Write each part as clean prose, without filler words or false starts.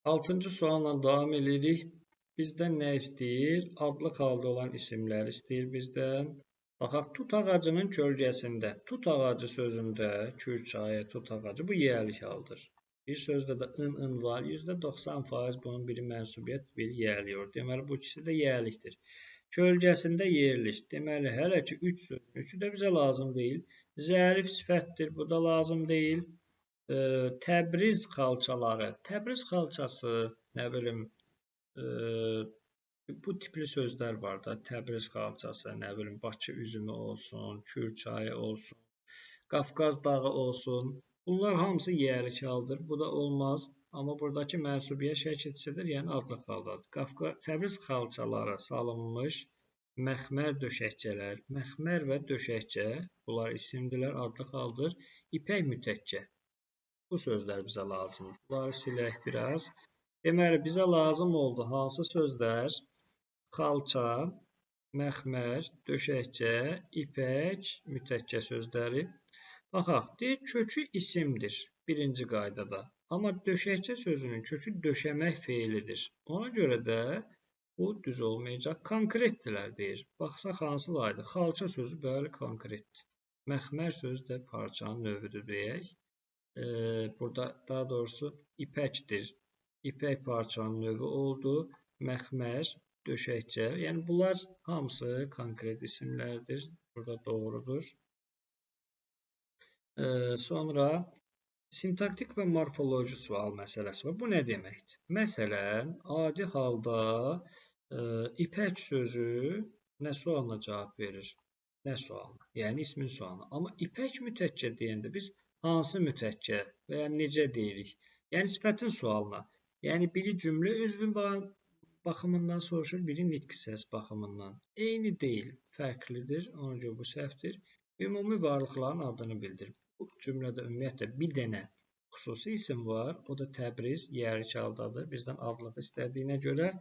Altıncı sualla davam edirik. Bizdən nə istəyir? Adlı xalda olan isimlər istəyir bizdən. Baxaq, tut ağacının kölgəsində. Tut ağacı sözündə, kürçayı, tut ağacı bu yiyəlik haldır. Bir sözdə də ın var. %90% bunun biri mənsubiyyət, biri yiyəlik olur. Deməli, bu ikisi də yiyəlikdir. Kölgəsində yerlik. Deməli, hələ ki 3 sözün üçü də bizə lazım deyil. Zərif sifətdir, bu da lazım deyil. Təbriz xalçaları. Təbriz xalçası, nə bilim, bu tipli sözlər var da. Təbriz xalçası, nə bilim, Bakı üzümü olsun, Kürçayı olsun, Qafqaz dağı olsun. Bunlar hamısı yiyəlik haldır. Bu da olmaz. Amma buradakı mənsubiyyət şəkilçisidir, yəni adlı xaldadır. Təbriz xalçaları salınmış məxmər döşəkçələr. Məxmər və döşəkçə, bunlar isimdilər, adlı xaldır. İpək mütəkkə. Bu sözlər bizə lazımdır. Bunları silək biraz. Deməli, bizə lazım oldu hansı sözlər? Xalça, məxmər, döşəkçə, ipək, mütəkkə sözləri. Baxaq, deyir, kökü isimdir birinci qaydada. Amma döşəkçə sözünün kökü döşəmək feilidir. Ona görə də bu düz olmayacaq. Konkretdirlər deyir. Baxsaq hansılardır? Xalça sözü bəli konkretdir. Məxmər sözü də parçanın növüdür deyək. Burada daha doğrusu ipəkdir. İpək parçanın növü oldu. Məxmər, döşəkçə. Yəni bunlar hamısı konkret isimlərdir. Burada doğrudur. Sonra sintaktik və morfoloji sual məsələsi var. Bu nə deməkdir? Məsələn, adi halda ipək sözü nə sualına cavab verir? Nə sualına? Yəni ismin sualına. Amma ipək mütəkkə deyəndə biz hansı mütəkkə və ya necə deyirik? Yəni sifətin sualına. Yəni biri cümlə üzvü baxımından soruşur, biri nitq səs baxımından. Eyni deyil, fərqlidir. Ona görə bu səhvdir. Ümumi varlıqların adını bildir. Bu cümlədə ümumiyyətlə bir dənə xüsusi isim var. O da Təbriz, yiyəlik haldadır. Bizdən adlıq istədiyinə görə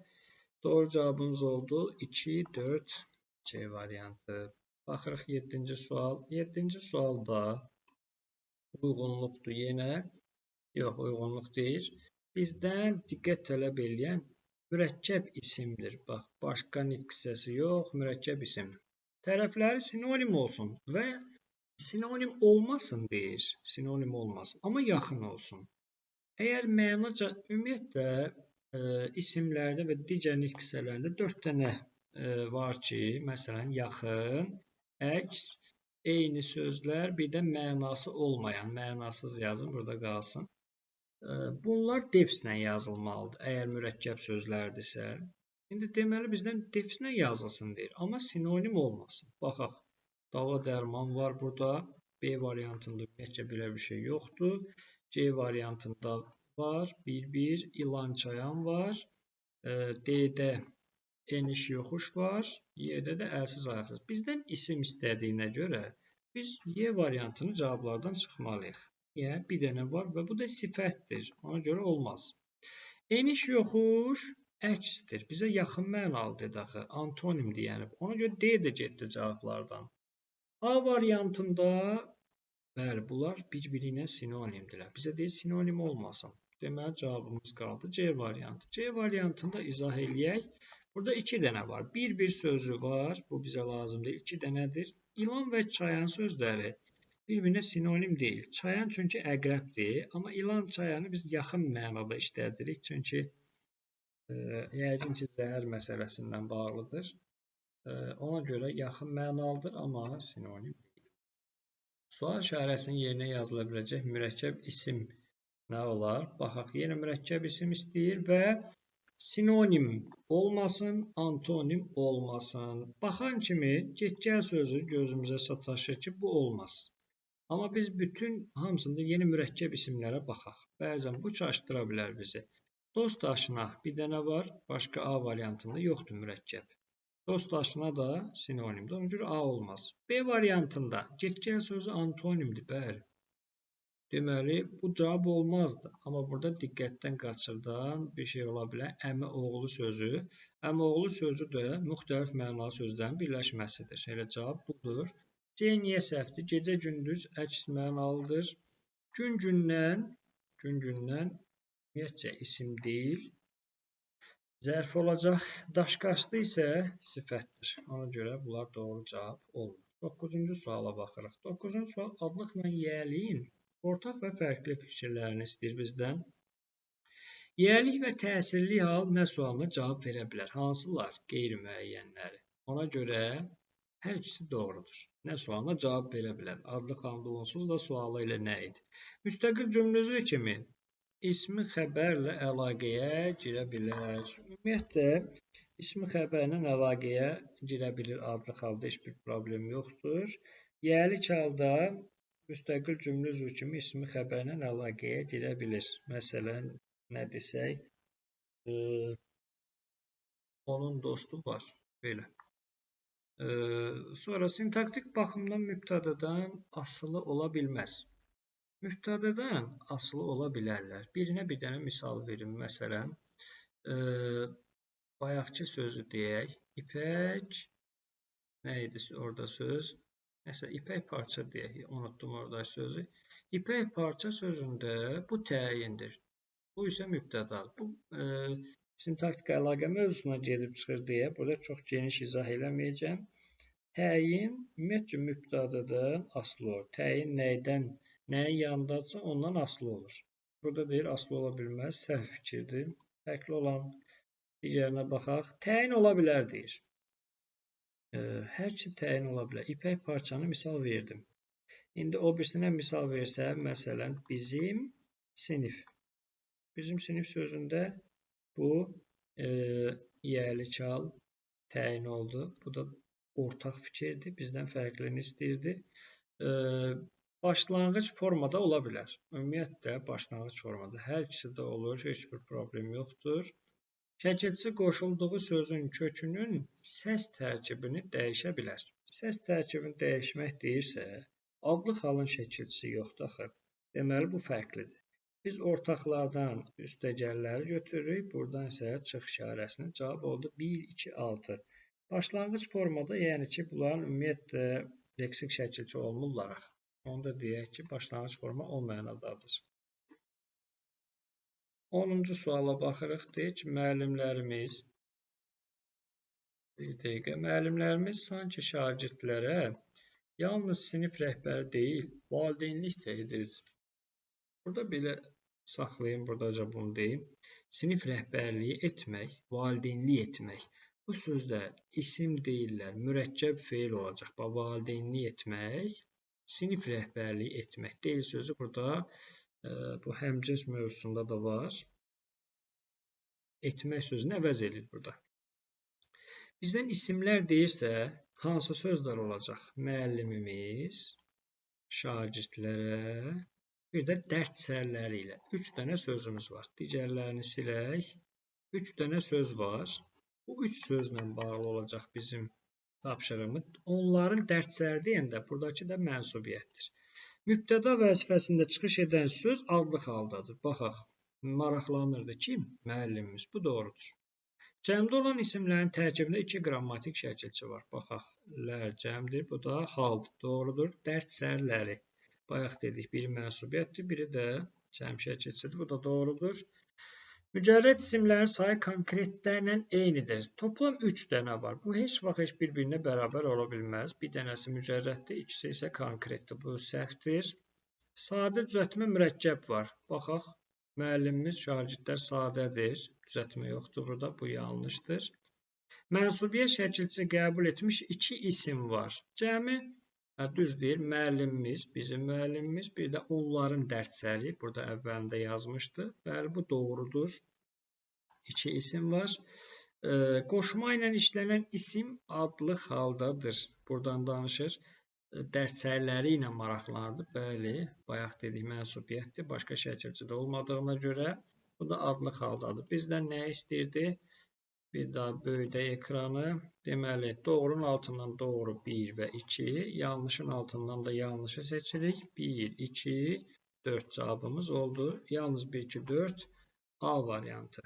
doğru cavabımız oldu 2, 4, C variantı. Baxırıq 7-ci sual. 7-ci sualda uyğunluqdur yenə. Yox, uyğunluq deyil. Bizdən diqqət tələb edən mürəkkəb isimdir. Bax, başqa nitq səsi yox, mürəkkəb isim. Tərəfləri sinonim olsun və sinonim olmasın deyir. Sinonim olmasın, amma yaxın olsun. Əgər mənaca ümumiyyətlə isimlərdə və digər nitq hissələrində 4 dənə var ki, məsələn, yaxın, əks, eyni sözlər, bir də mənası olmayan, mənasız yazın, burada qalsın. Bunlar defislə yazılmalıdır, əgər mürəkkəb sözlərdirsə. İndi deməli bizdən defislə yazılsın deyir, amma sinonim olmasın. Baxaq, dava dərman var burada. B variantında ümumiyyətcə belə bir şey yoxdur. C variantında var. 1-1, ilan çayan var. D-də eniş yoxuş var. Y-də də əlsiz ayaqsız. Bizdən isim istədiyinə görə biz Y variantını cavablardan çıxmalıyıq. Niyə? Bir dənə var və bu da sifətdir. Ona görə olmaz. Eniş yoxuş əksdir. Bizə yaxın mənalıdır axı. Antonim deyənib. Ona görə D də getdi cavablardan. A variantında bəli, bunlar bir-biri ilə sinonimdirlər. Bizə deyil, sinonim olmasın. Deməli, cavabımız qaldı C variantı. C variantında izah eləyək. Burada 2 dənə var. Bir sözü var. Bu bizə lazım deyil. 2 dənədir. İlan və çayan sözləri bir-birinə sinonim deyil. Çayan çünki əqrəbdir. Amma ilan çayanı biz yaxın mənada işlədirik. Çünki yəqin ki, zəhər məsələsindən bağlıdır. Ona görə yaxın mənalıdır, amma sinonim deyil. Sual işarəsinin yerinə yazıla biləcək mürəkkəb isim nə olar? Baxaq, yenə mürəkkəb isim istəyir və sinonim olmasın, antonim olmasın. Baxan kimi get-gəl sözü gözümüzə sataşır ki, bu olmaz. Amma biz bütün hamısında yeni mürəkkəb isimlərə baxaq. Bəzən bu çaşdıra bilər bizi. Dost aşina bir dənə var, başqa A variantında yoxdur mürəkkəb. Dost aşina da sinonimdir, ona görə A olmaz. B variantında get-gəl sözü antonimdir, bəli. Deməli, bu cavab olmazdı. Amma burada diqqətdən qaçırdan bir şey ola bilər. Əmi oğlu sözü. Əmi oğlu sözü də müxtəlif mənalı sözlərin birləşməsidir. Elə cavab budur. C niyə səhvdir? Gecə gündüz əks mənalıdır. Gün gündən ümumiyyətcə isim deyil. Zərf olacaq. Daşqasdı isə sifətdir. Ona görə bunlar doğru cavab olmur. 9-cu suala baxırıq. 9-cu sual adlıqla yiyəliyin ortaq və fərqli fikirlərini istəyir bizdən. Yiyəlik və təsirli hal nə sualına cavab verə bilər? Hansılar? Qeyri-müəyyənləri. Ona görə hər ikisi doğrudur. Nə sualına cavab verə bilər? Adlıq halında onsuz da sualı ilə nə idi? Müstəqil cümlə üzvü kimi ismi xəbərlə əlaqəyə girə bilər. Ümumiyyətlə, ismi xəbərlə əlaqəyə girə bilir adlıq halda heç bir problem yoxdur. Yiyəlik halda müstəqil cümlə üzvü kimi ismi xəbərlə əlaqəyə girə bilir. Məsələn, nə desək, onun dostu var, belə. Sonra sintaktik baxımdan mübtədadan asılı ola bilməz. Mübtədadan asılı ola bilərlər. Birinə bir dənə misal verim. Məsələn, bayaqki sözü deyək. İpək, nə idi orada söz? Nəsə, ipək parça deyək. Unutdum orada sözü. İpək parça sözündə bu təyindir. Bu isə mübtədadır. Bu, sintaktik əlaqə mövzusuna gedib çıxır deyə burada çox geniş izah eləməyəcəm. Təyin ümumiyyətcə mübtədadan asılı olur. Təyin nəydən, nəyin yanındadırsa ondan asılı olur. Burada deyir asılı ola bilməz, səhv fikirdir. Fərqli olan digərinə baxaq. Təyin ola bilər deyir. Hər ikisi təyin ola bilər. İpək parçanı misal verdim. İndi o birisinə misal versəm, məsələn, bizim sinif. Bizim sinif sözündə bu yiyəlik hal təyin oldu. Bu da ortaq fikirdir. Bizdən fərqlini istəyirdi. Başlanğıc formada ola bilər. Ümumiyyətlə, başlanğıc formada. Hər ikisi də olur. Heç bir problem yoxdur. Şəkilçi qoşulduğu sözün kökünün səs tərkibini dəyişə bilər. Səs tərkibini dəyişmək deyirsə, adlıq halın şəkilçisi yoxdur axı. Deməli, bu fərqlidir. Biz ortaqlardan üstəgəlləri götürürük. Buradan isə çıx işarəsinin cavab oldu 1, 2, 6. Başlanğıc formada, yəni ki, bunların ümumiyyətlə leksik şəkilçi olmurlar. Onda deyək ki, başlanğıc forma o mənadadır. 10-cu suala baxırıq. Deyək ki, müəllimlərimiz sanki şagirdlərə yalnız sinif rəhbəri deyil, valideynlik də edir. Burada belə saxlayın, buradaca bunu deyim. Sinif rəhbərliyi etmək, valideynlik etmək. Bu sözlər isim deyirlər, mürəkkəb feil olacaq. Valideynlik etmək, sinif rəhbərliyi etmək deyil sözü burada bu həmcins mövzusunda da var. Etmək sözünü əvəz edir burada. Bizdən isimlər deyirsə, hansı sözlər olacaq? Müəllimimiz, şagirdlərə, bir də dərd sərləri ilə. 3 dənə sözümüz var. Digərlərini silək. 3 dənə söz var. Bu 3 sözlə bağlı olacaq bizim tapşırığımız. Onların dərd sər deyəndə buradakı da mənsubiyyətdir. Mübtəda vəzifəsində çıxış edən söz adlıq haldadır. Baxaq, maraqlanırdı ki, müəllimimiz. Bu doğrudur. Cəmdə olan isimlərin tərkibində 2 qrammatik şəkilçi var. Baxaq, lər cəmdir, bu da haldır. Doğrudur. Dərd sərləri. Bayaq dedik, biri mənsubiyyətdir, biri də cəm şəkilçidir. Bu da doğrudur. Mücərrəd isimlərin sayı konkretlərlə eynidir. Toplam 3 dənə var. Bu heç vaxt heç bir-birinə bərabər ola bilməz. Bir dənəsi mücərrəddir, ikisi isə konkretdir. Bu səhvdir. Sadə düzəltmə mürəkkəb var. Baxaq, müəllimimiz, şagirdlər sadədir. Düzəltmə yoxdur burada, bu yanlışdır. Mənsubiyyət şəkilçisi qəbul etmiş 2 isim var. Cəmi düz deyir, müəllimimiz, bizim müəllimimiz, bir də onların dərdsəri, burada əvvəlində yazmışdı. Bəli, bu doğrudur. 2 isim var. Qoşma ilə işlənən isim adlıq haldadır. Buradan danışır. Dərdsərləri ilə maraqlanırdı. Bəli, bayaq dedik, mənsubiyyətdir. Başqa şəkilçidə olmadığına görə bu da adlıq haldadır. Bizdən nə istəyirdi? Bir daha böyüdək ekranı. Deməli, doğrunun altından doğru 1 və 2, yanlışın altından da yanlışı seçirik. 1, 2, 4 cavabımız oldu. Yalnız 1, 2, 4 A variantı.